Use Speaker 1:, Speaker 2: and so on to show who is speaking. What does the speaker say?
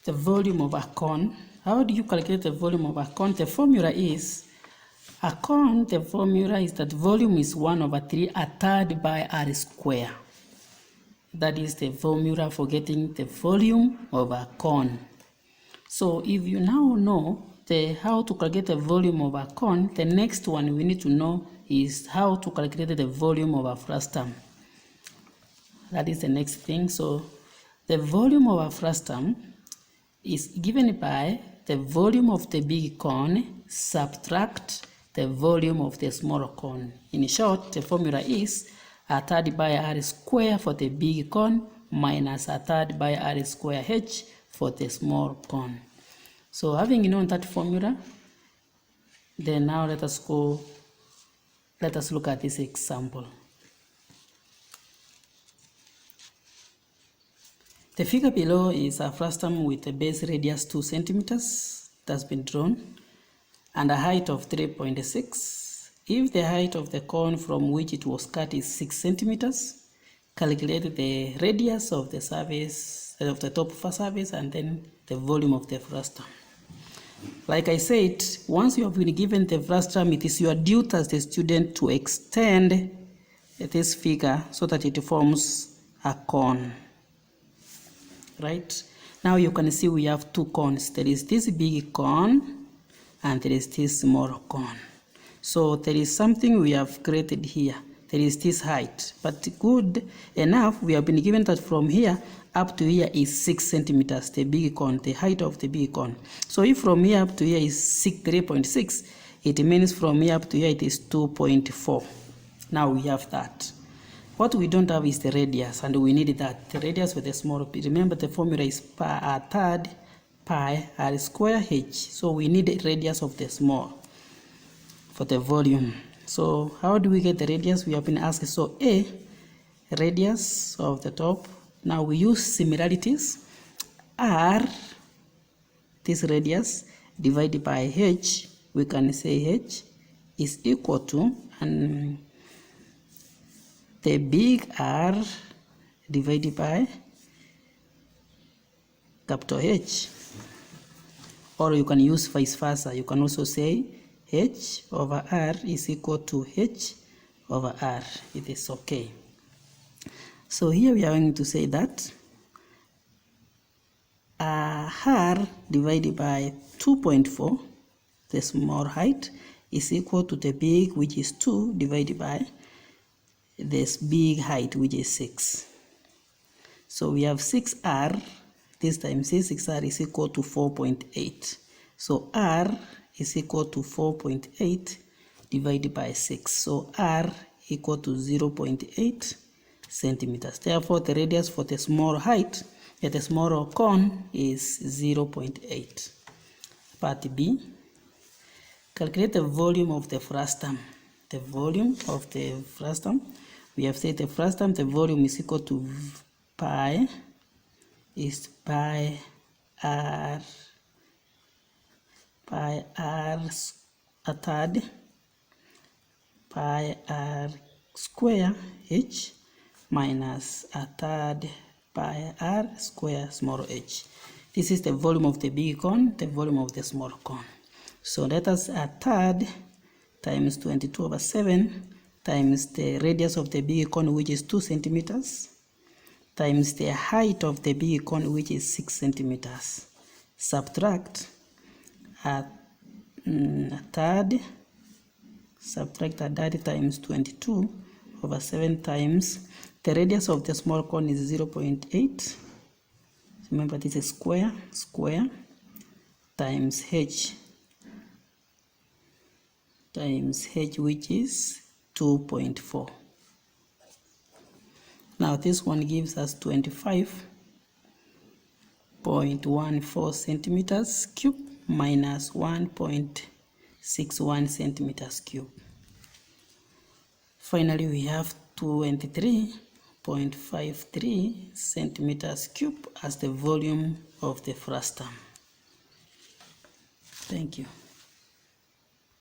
Speaker 1: the volume of a cone. How do you calculate the volume of a cone? The formula is, a cone, the formula is that volume is 1/3 a third by r square. That is the formula for getting the volume of a cone. So if you now know how to calculate the volume of a cone, the next one we need to know is how to calculate the volume of a frustum. That is the next thing. So the volume of a frustum is given by the volume of the big cone subtract the volume of the small cone. In short, the formula is a third by r square for the big cone minus a third by r square h for the small cone. So having known that formula, then now let us look at this example. The figure below is a frustum with a base radius 2 centimeters. It has been drawn and a height of 3.6. If the height of the cone from which it was cut is 6 centimeters, calculate the radius of the surface, of the top of a surface, and then the volume of the frustum. Like I said, once you have been given the frustum, it is your duty as the student to extend this figure so that it forms a cone. Right? Now you can see we have two cones. There is this big cone and there is this small cone. So there is something we have created here. There is this height, but good enough, we have been given that from here up to here is 6 centimeters, the big cone, the height of the big cone. So if from here up to here is 3.6, it means from here up to here it is 2.4. Now we have that. What we don't have is the radius, and we need that. The radius with the small p. Remember the formula is pi a third pi r square h. So we need the radius of the small for the volume. So how do we get the radius? We have been asked. So a radius of the top. Now we use similarities. R, this radius, divided by h. We can say h is equal to, and the big R divided by capital H. Or you can use vice versa. You can also say H over R is equal to H over R. It is okay. So here we are going to say that R divided by 2.4, the small height, is equal to the big, which is 2, divided by this big height, which is 6. So we have 6R, this time 6R is equal to 4.8. So R is equal to 4.8 divided by 6. So R equal to 0.8 centimeters. Therefore, the radius for the small height, the smaller cone, is 0.8. Part B, calculate the volume of the frustum. The volume of the frustum. We have said the frustum, the volume is equal to pi r a third pi r square h minus a third pi r square small h. This is the volume of the big cone, the volume of the small cone. So let us a third times 22/7 times the radius of the big cone, which is 2 centimeters, times the height of the big cone, which is 6 centimeters. Subtract a third times 22/7 times the radius of the small cone is 0.8. Remember, this is square times h, which is 2.4. Now this one gives us 25.14 centimeters cube minus 1.61 centimeters cube. Finally, we have 23.53 centimeters cube as the volume of the frustum. Thank you.